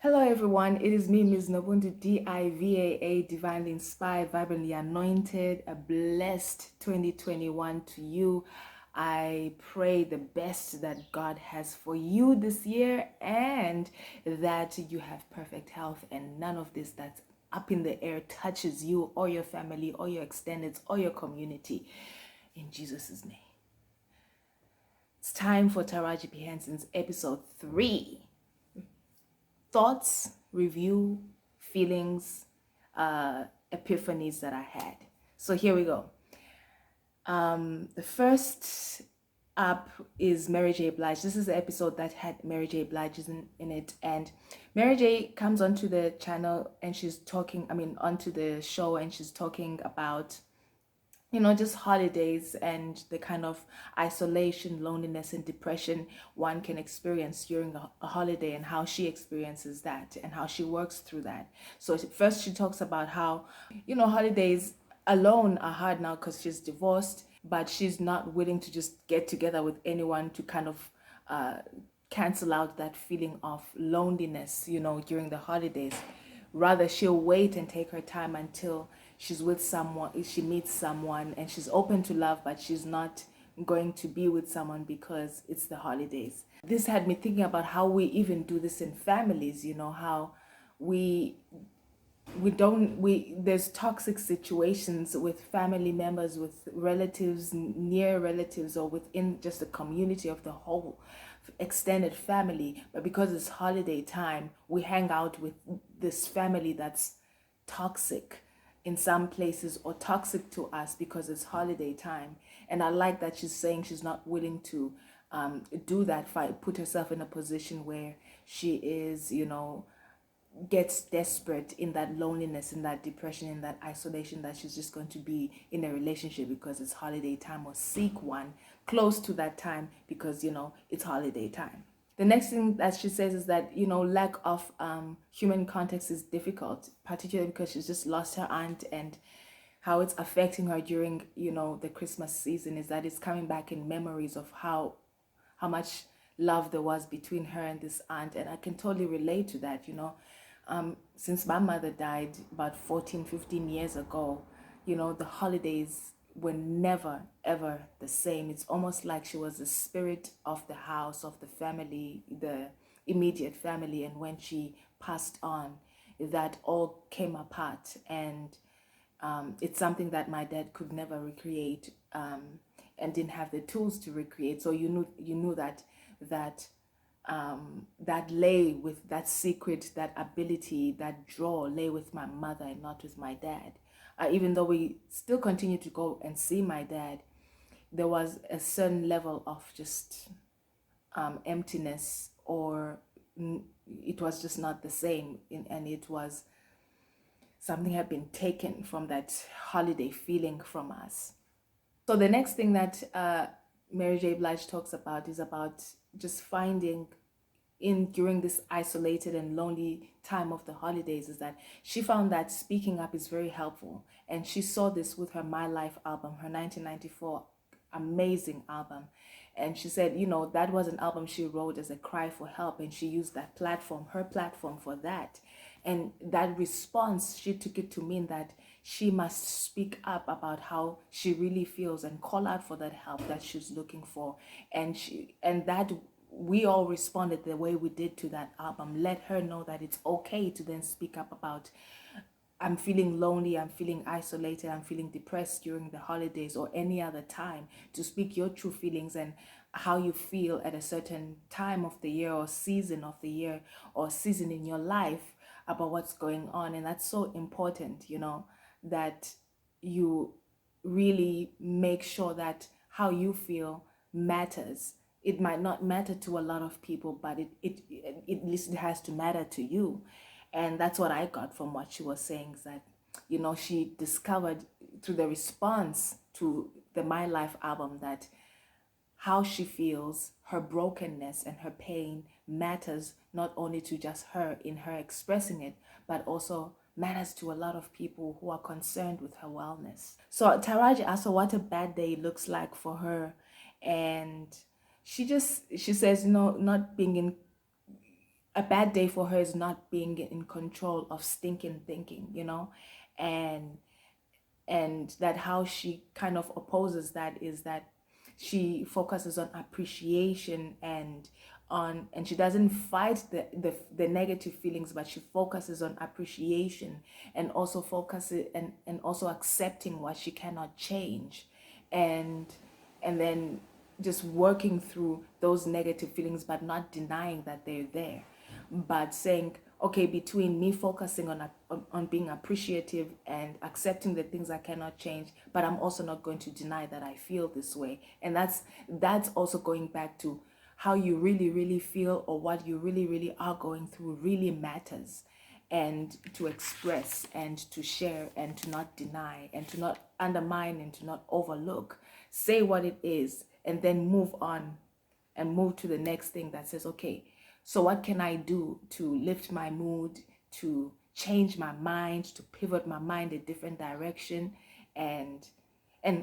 Hello everyone, it is me, MsNoBuntu, DIVAA, divinely inspired, vibrantly anointed, a blessed 2021 to you. I pray the best that God has for you this year and that you have perfect health and none of this that's up in the air touches you or your family or your extendeds or your community. In Jesus' name. It's time for Taraji P. Henson's episode 3. Thoughts, review, feelings, epiphanies that I had. So here we go. The first up is Mary J. Blige. This is the episode that had Mary J. Blige in it, and Mary J. comes onto the channel and she's talking, onto the show, and she's talking about just holidays and the kind of isolation, loneliness, and depression one can experience during a holiday, and how she experiences that and how she works through that. So first she talks about how, holidays alone are hard now because she's divorced, but she's not willing to just get together with anyone to kind of cancel out that feeling of loneliness, during the holidays. Rather, she'll wait and take her time until she's with someone, she meets someone, and she's open to love, but she's not going to be with someone because it's the holidays. This had me thinking about how we even do this in families, how there's toxic situations with family members, with relatives, near relatives, or within just the community of the whole extended family. But because it's holiday time, we hang out with this family that's toxic in some places, or toxic to us because it's holiday time. And I like that she's saying she's not willing to do that, put herself in a position where she is, gets desperate in that loneliness, in that depression, in that isolation, that she's just going to be in a relationship because it's holiday time, or seek one close to that time because it's holiday time. The next thing that she says is that lack of human context is difficult, particularly because she's just lost her aunt, and how it's affecting her during the Christmas season is that it's coming back in memories of how much love there was between her and this aunt. And I can totally relate to that. Since my mother died about 14-15 years ago, the holidays were never ever the same. It's almost like she was the spirit of the house, of the family, the immediate family, and when she passed on, that all came apart. And it's something that my dad could never recreate, and didn't have the tools to recreate. So you knew that lay with that secret, that ability, that draw lay with my mother and not with my dad. Even though we still continue to go and see my dad, there was a certain level of just emptiness, or it was just not the same, and it was something had been taken from that holiday feeling from us. So the next thing that Mary J. Blige talks about is about just finding during this isolated and lonely time of the holidays, is that she found that speaking up is very helpful. And she saw this with her My Life album, her 1994 amazing album. And she said, that was an album she wrote as a cry for help, and she used that platform, her platform, for that. And that response, she took it to mean that she must speak up about how she really feels and call out for that help that she's looking for. And that we all responded the way we did to that album. Let her know that it's okay to then speak up about, I'm feeling lonely, I'm feeling isolated, I'm feeling depressed during the holidays or any other time, to speak your true feelings and how you feel at a certain time of the year, or season of the year, or season in your life, about what's going on. And that's so important, that you really make sure that how you feel matters. It might not matter to a lot of people, but at least it has to matter to you. And that's what I got from what she was saying, is that, she discovered through the response to the My Life album that how she feels, her brokenness and her pain, matters not only to just her in her expressing it, but also matters to a lot of people who are concerned with her wellness. So Taraji asked her what a bad day looks like for her, and she says, not being in a bad day for her is not being in control of stinking thinking, you know. And that how she kind of opposes that is that she focuses on appreciation and she doesn't fight the negative feelings, but she focuses on appreciation and also focuses and also accepting what she cannot change, and then just working through those negative feelings, but not denying that they're there, but saying, okay, between me focusing on being appreciative and accepting the things I cannot change, but I'm also not going to deny that I feel this way. And that's also going back to how you really, really feel, or what you really, really are going through really matters, and to express and to share and to not deny and to not undermine and to not overlook. Say what it is and then move on and move to the next thing that says, okay, so what can I do to lift my mood, to change my mind, to pivot my mind a different direction, and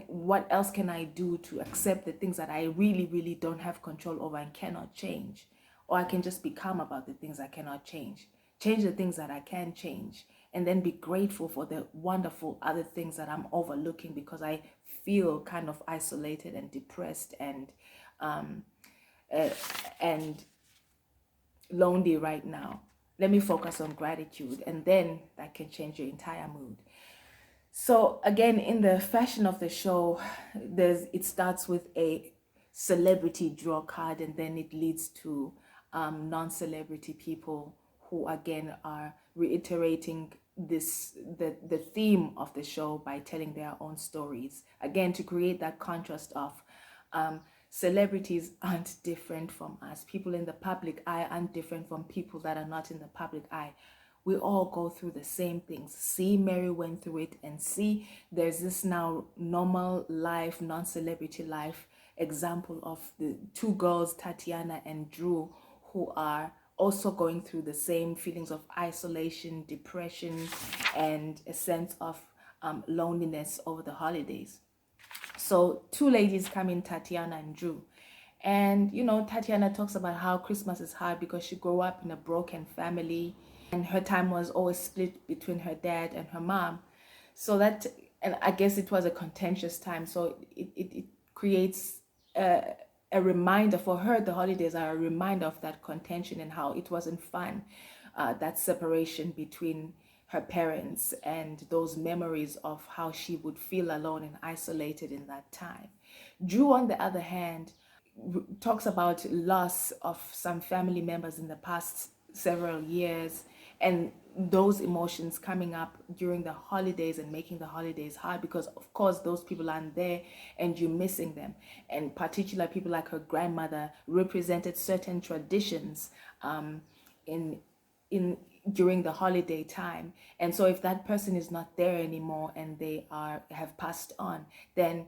what else can I do to accept the things that I really, really don't have control over and cannot change? Or I can just be calm about the things I cannot change the things that I can change, and then be grateful for the wonderful other things that I'm overlooking because I feel kind of isolated and depressed and lonely right now. Let me focus on gratitude, and then that can change your entire mood. So again, in the fashion of the show, it starts with a celebrity draw card, and then it leads to non-celebrity people who again are reiterating the theme of the show by telling their own stories, again to create that contrast of celebrities aren't different from us. People in the public eye aren't different from people that are not in the public eye. We all go through the same things. See, Mary went through it, and see, there's this now normal life, non-celebrity life example of the two girls, Tatiana and Drew, who are also going through the same feelings of isolation, depression, and a sense of loneliness over the holidays. So two ladies come in, Tatiana and Drew. And, you know, Tatiana talks about how Christmas is hard because she grew up in a broken family and her time was always split between her dad and her mom. So that, and I guess it was a contentious time. So it creates a reminder for her. The holidays are a reminder of that contention and how it wasn't fun, that separation between her parents and those memories of how she would feel alone and isolated in that time. Drew, on the other hand, talks about loss of some family members in the past several years, and those emotions coming up during the holidays and making the holidays hard because of course those people aren't there and you're missing them. And particular people like her grandmother represented certain traditions in during the holiday time, and so if that person is not there anymore and they have passed on, then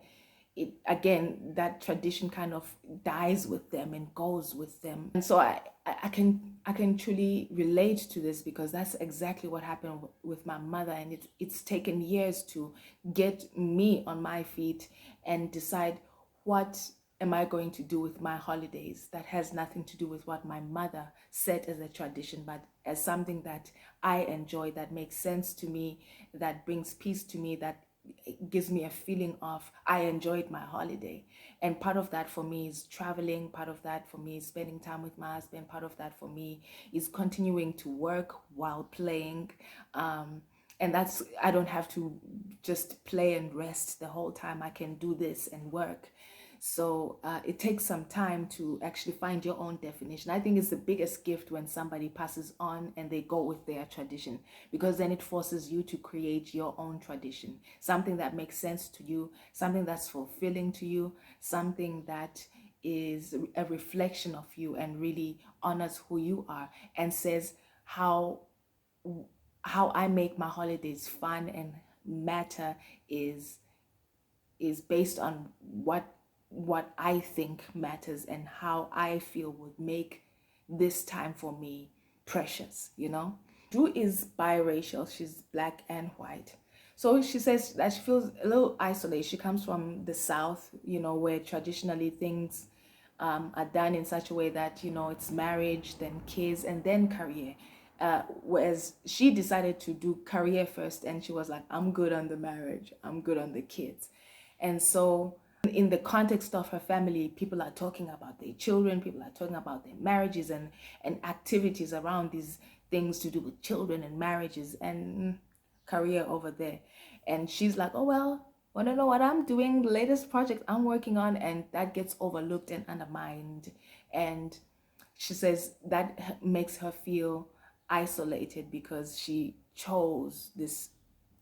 it again, that tradition kind of dies with them and goes with them. And so I can truly relate to this because that's exactly what happened with my mother, and it's taken years to get me on my feet and decide what am I going to do with my holidays that has nothing to do with what my mother set as a tradition, but as something that I enjoy, that makes sense to me, that brings peace to me, that gives me a feeling of I enjoyed my holiday. And part of that for me is traveling, part of that for me is spending time with my husband, part of that for me is continuing to work while playing, and that's, I don't have to just play and rest the whole time. I can do this and work. So it takes some time to actually find your own definition. I think it's the biggest gift when somebody passes on and they go with their tradition, because then it forces you to create your own tradition, something that makes sense to you, something that's fulfilling to you, something that is a reflection of you and really honors who you are, and says how I make my holidays fun and matter is based on what I think matters and how I feel would make this time for me precious, you know. Drew is biracial. She's black and white. So she says that she feels a little isolated. She comes from the South, you know, where traditionally things are done in such a way that, you know, it's marriage, then kids, and then career. Whereas she decided to do career first, and she was like, I'm good on the marriage, I'm good on the kids. And so in the context of her family, people are talking about their children, people are talking about their marriages and activities around these things to do with children and marriages and career over there. And she's like, oh, well, want to know what I'm doing, the latest project I'm working on, and that gets overlooked and undermined. And she says that makes her feel isolated because she chose this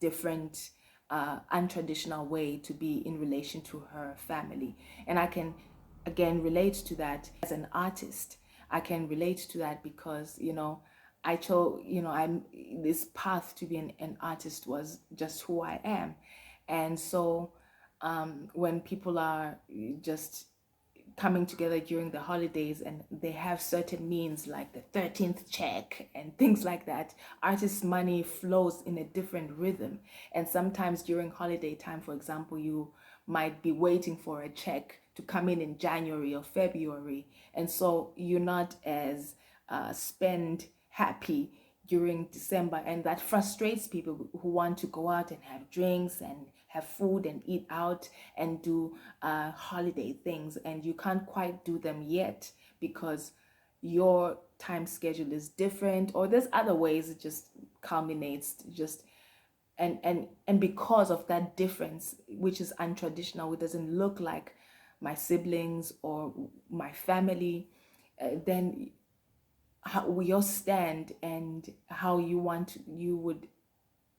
different untraditional way to be in relation to her family. And I can again relate to that as an artist. I can relate to that because, you know, I chose, you know, I'm this path to be an artist was just who I am. And so when people are just coming together during the holidays and they have certain means like the 13th check and things like that, artist money flows in a different rhythm. And sometimes during holiday time, for example, you might be waiting for a check to come in January or February, and so you're not as spend happy during December, and that frustrates people who want to go out and have drinks and have food and eat out and do holiday things, and you can't quite do them yet because your time schedule is different, or there's other ways it just culminates just and because of that difference, which is untraditional, it doesn't look like my siblings or my family, then how your stand and how you would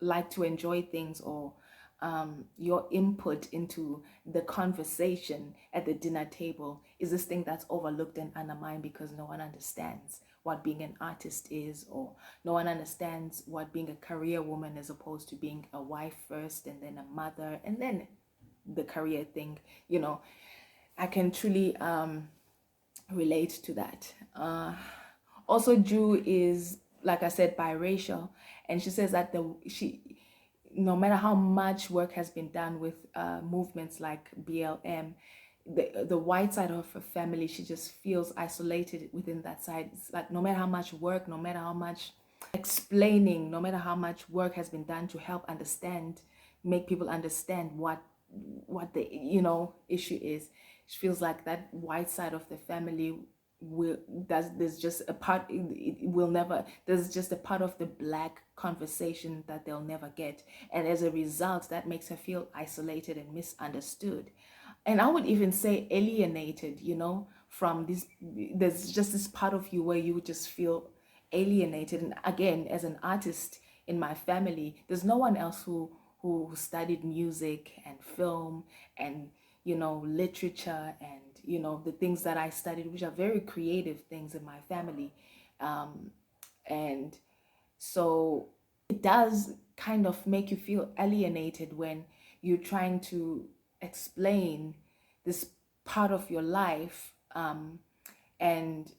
like to enjoy things, or your input into the conversation at the dinner table is this thing that's overlooked and undermined because no one understands what being an artist is, or no one understands what being a career woman as opposed to being a wife first and then a mother and then the career thing. You know, I can truly relate to that. Also, Drew is, like I said, biracial, and she says that no matter how much work has been done with movements like BLM, the white side of her family, she just feels isolated within that side. It's like no matter how much work, no matter how much explaining, no matter how much work has been done to help understand, make people understand what the, you know, issue is, she feels like that white side of the family there's just a part, it will never, there's just a part of the Black conversation that they'll never get, and as a result that makes her feel isolated and misunderstood, and I would even say alienated, you know, from this. There's just this part of you where you just feel alienated. And again, as an artist in my family, there's no one else who studied music and film and, you know, literature and, you know, the things that I studied, which are very creative things in my family. And so it does kind of make you feel alienated when you're trying to explain this part of your life, and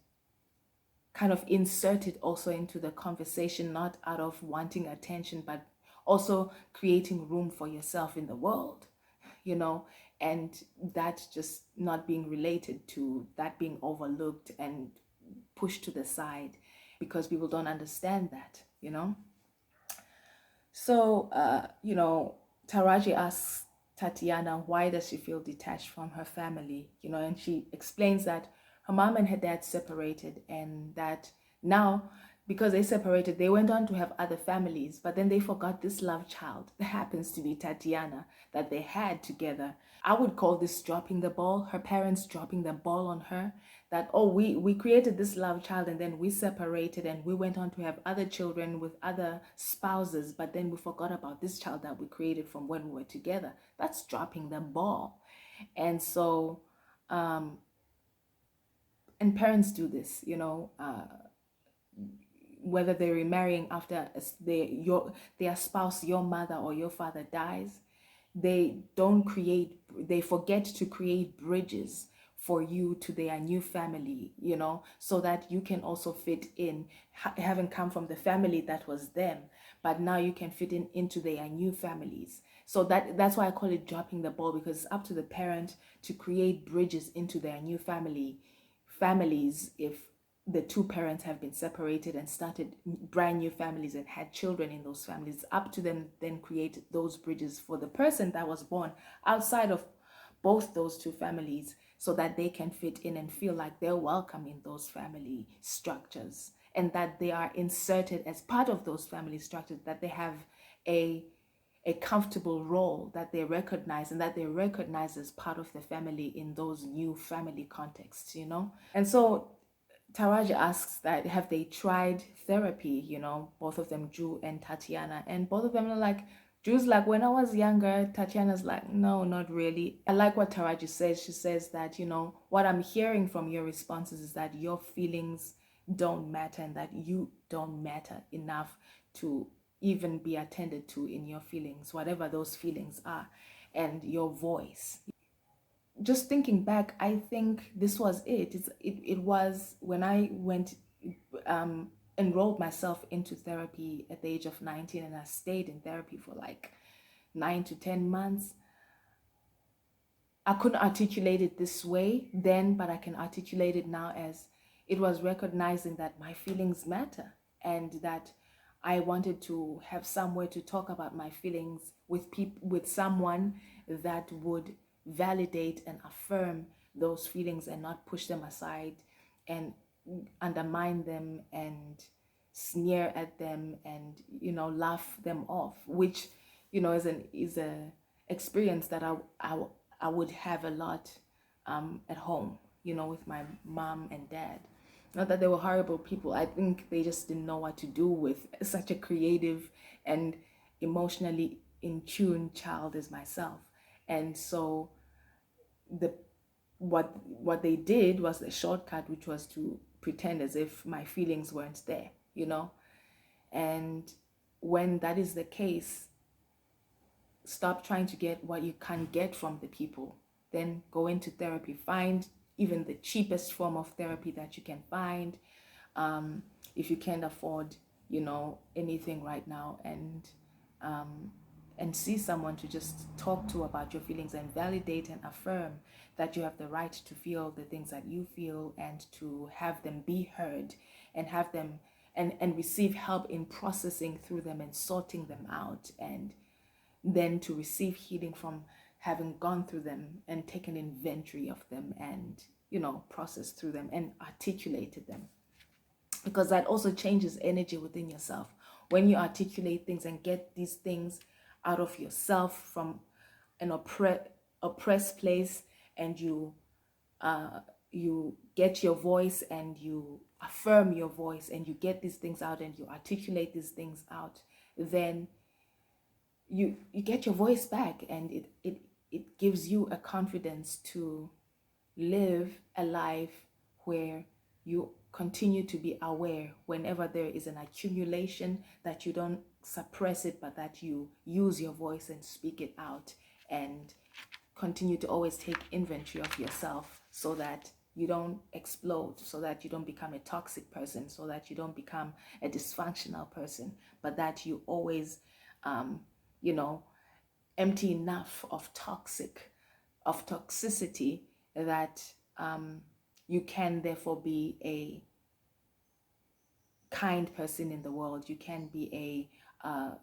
kind of insert it also into the conversation, not out of wanting attention, but also creating room for yourself in the world, you know, and that just not being related to, that being overlooked and pushed to the side because people don't understand that, you know. So, you know, Taraji asks Tatiana, why does she feel detached from her family? You know, and she explains that her mom and her dad separated, and that now, because they separated, they went on to have other families, but then they forgot this love child that happens to be Tatiana that they had together. I would call this dropping the ball, her parents dropping the ball on her, that, oh, we created this love child and then we separated and we went on to have other children with other spouses, but then we forgot about this child that we created from when we were together. That's dropping the ball. And so, and parents do this, you know, whether they're remarrying after their spouse, your mother or your father dies, they forget to create bridges for you to their new family, you know, so that you can also fit in, having come from the family that was them, but now you can fit in into their new families. So that's why I call it dropping the ball, because it's up to the parent to create bridges into their new families. If the two parents have been separated and started brand new families and had children in those families, it's up to them then create those bridges for the person that was born outside of both those two families, so that they can fit in and feel like they're welcome in those family structures, and that they are inserted as part of those family structures, that they have a comfortable role that they recognize, and that they recognize as part of the family in those new family contexts, you know. And so Taraji asks that have they tried therapy, you know, both of them, Drew and Tatiana, and both of them are like, Drew's like, when I was younger. Tatiana's like, no, not really. I like what Taraji says. She says that, you know, what I'm hearing from your responses is that your feelings don't matter, and that you don't matter enough to even be attended to in your feelings, whatever those feelings are, and your voice. Just thinking back, I think this was it. It was when I went, enrolled myself into therapy at the age of 19, and I stayed in therapy for like 9 to 10 months. I couldn't articulate it this way then, but I can articulate it now as it was recognizing that my feelings matter, and that I wanted to have somewhere to talk about my feelings with someone that would validate and affirm those feelings, and not push them aside and undermine them and sneer at them and, you know, laugh them off, which, you know, is a experience that I would have a lot at home, you know, with my mom and dad. Not that they were horrible people. I think they just didn't know what to do with such a creative and emotionally in tune child as myself. And so what they did was the shortcut, which was to pretend as if my feelings weren't there, you know. And when that is the case, stop trying to get what you can't get from the people. Then go into therapy. Find even the cheapest form of therapy that you can find, if you can't afford, you know, anything right now, and see someone to just talk to about your feelings, and validate and affirm that you have the right to feel the things that you feel, and to have them be heard, and have them and receive help in processing through them and sorting them out, and then to receive healing from having gone through them and taken inventory of them, and, you know, processed through them and articulated them. Because that also changes energy within yourself. When you articulate things and get these things out of yourself from an oppressed place, and you get your voice, and you affirm your voice, and you get these things out, and you articulate these things out, then you get your voice back, and it gives you a confidence to live a life where you continue to be aware whenever there is an accumulation, that you don't suppress it, but that you use your voice and speak it out, and continue to always take inventory of yourself, so that you don't explode, so that you don't become a toxic person, so that you don't become a dysfunctional person, but that you always you know, empty enough of toxicity, that you can therefore be a kind person in the world. You can be a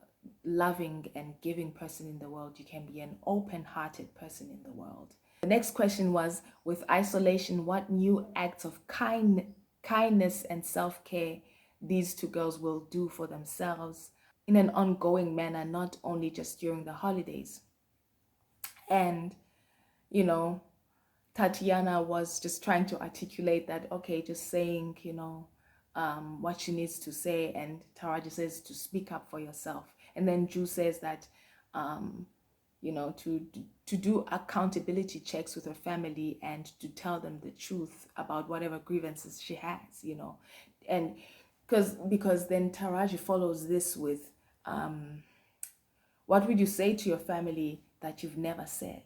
loving and giving person in the world. You can be an open-hearted person in the world. The next question was, with isolation, what new acts of kindness and self-care these two girls will do for themselves in an ongoing manner, not only just during the holidays. And, you know, Tatiana was just trying to articulate that, okay, just saying, you know, what she needs to say, and Taraji says to speak up for yourself. And then Drew says that, you know, to do accountability checks with her family, and to tell them the truth about whatever grievances she has, you know. And because then Taraji follows this with, what would you say to your family that you've never said?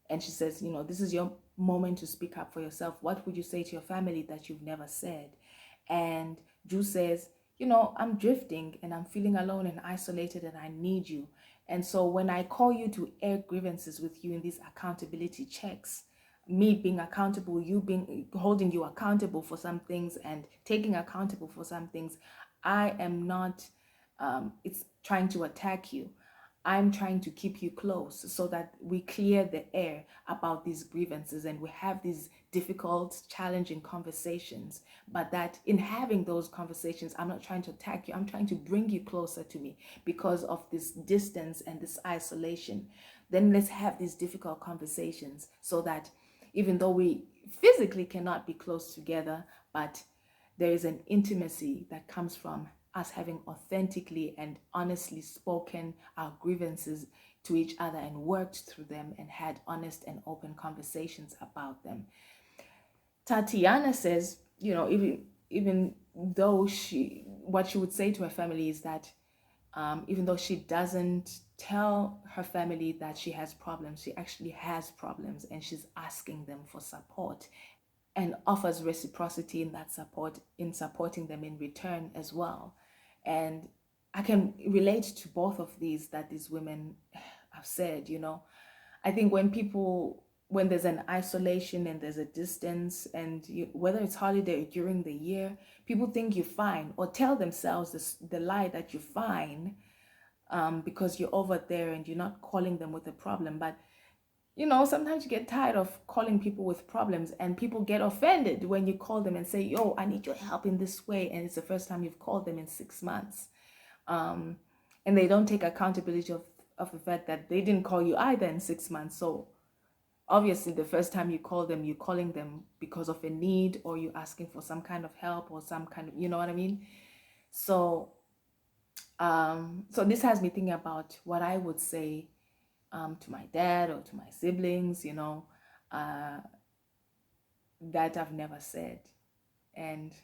And she says, you know, this is your moment to speak up for yourself. What would you say to your family that you've never said? And Drew says, I'm drifting and I'm feeling alone and isolated and I need you. And so when I call you to air grievances with you in these accountability checks, me being accountable, you being holding you accountable for some things and taking accountable for some things, I am not it's trying to attack you. I'm trying to keep you close so that we clear the air about these grievances and we have these difficult, challenging conversations. But that in having those conversations, I'm not trying to attack you. I'm trying to bring you closer to me because of this distance and this isolation. Then let's have these difficult conversations so that even though we physically cannot be close together, but there is an intimacy that comes from us having authentically and honestly spoken our grievances to each other and worked through them and had honest and open conversations about them. Tatiana says, even though what she would say to her family is that even though she doesn't tell her family that she has problems, she actually has problems and she's asking them for support and offers reciprocity in that support, in supporting them in return as well. And I can relate to both of these that these women have said. I think when there's an isolation and there's a distance, and whether it's holiday or during the year, people think you're fine or tell themselves the lie that you're fine because you're over there and you're not calling them with a problem. But sometimes you get tired of calling people with problems and people get offended when you call them and say, yo, I need your help in this way. And it's the first time you've called them in 6 months. And they don't take accountability of the fact that they didn't call you either in 6 months. So obviously the first time you call them, you're calling them because of a need or you're asking for some kind of help or some kind of, you know what I mean? So, so this has me thinking about what I would say to my dad or to my siblings, that I've never said. And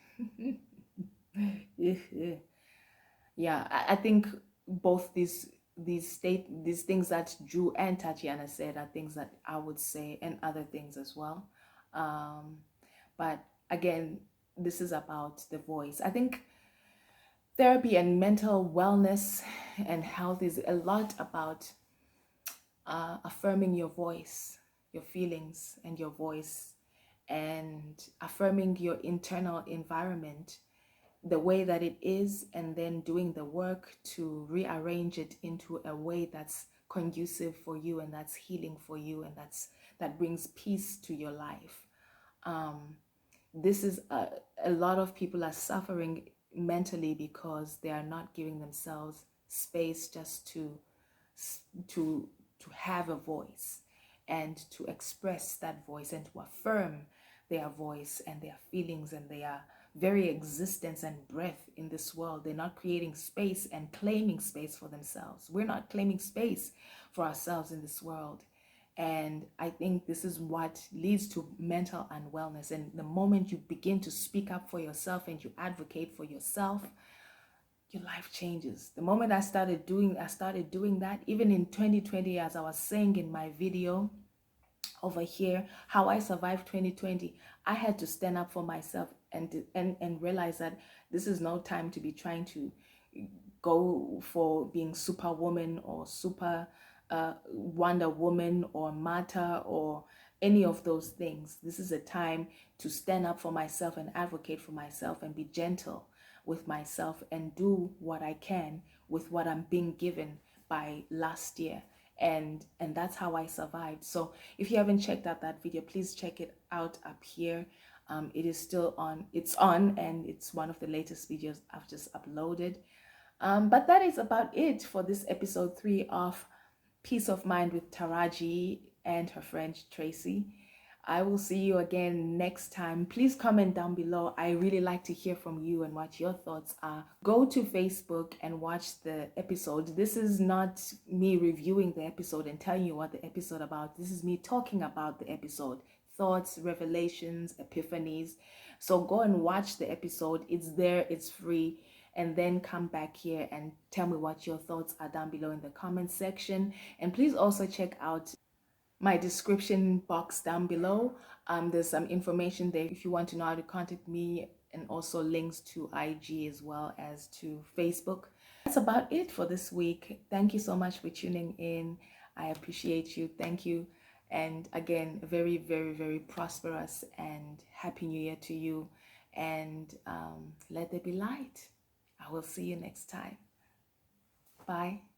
yeah, I think both these things that Drew and Tatiana said are things that I would say, and other things as well. But again, this is about the voice. I think therapy and mental wellness and health is a lot about affirming your voice, your feelings and your voice, and affirming your internal environment the way that it is, and then doing the work to rearrange it into a way that's conducive for you and that's healing for you and that brings peace to your life. This is a lot of people are suffering mentally because they are not giving themselves space just to have a voice and to express that voice and to affirm their voice and their feelings and their very existence and breath in this world. They're not creating space and claiming space for themselves. We're not claiming space for ourselves in this world. And I think this is what leads to mental unwellness. And the moment you begin to speak up for yourself and you advocate for yourself, your life changes. The moment I started doing that, even in 2020, as I was saying in my video over here, how I survived 2020, I had to stand up for myself and realize that this is no time to be trying to go for being superwoman or super Wonder Woman or Martha or any of those things. This is a time to stand up for myself and advocate for myself and be gentle with myself and do what I can with what I'm being given by last year. And that's how I survived. So if you haven't checked out that video, please check it out up here. It is still on. It's on, and it's one of the latest videos I've just uploaded. But that is about it for this episode 3 of Peace of Mind with Taraji and her friend Tracy. I will see you again next time. Please comment down below. I really like to hear from you and what your thoughts are. Go to Facebook and watch the episode. This is not me reviewing the episode and telling you what the episode about. This is me talking about the episode. Thoughts, revelations, epiphanies. So go and watch the episode. It's there. It's free. And then come back here and tell me what your thoughts are down below in the comment section. And please also check out my description box down below. There's some information there if you want to know how to contact me, and also links to IG as well as to Facebook. That's about it for this week. Thank you so much for tuning in. I appreciate you. Thank you. And again, very, very, very prosperous and happy new year to you. And let there be light. I will see you next time. Bye.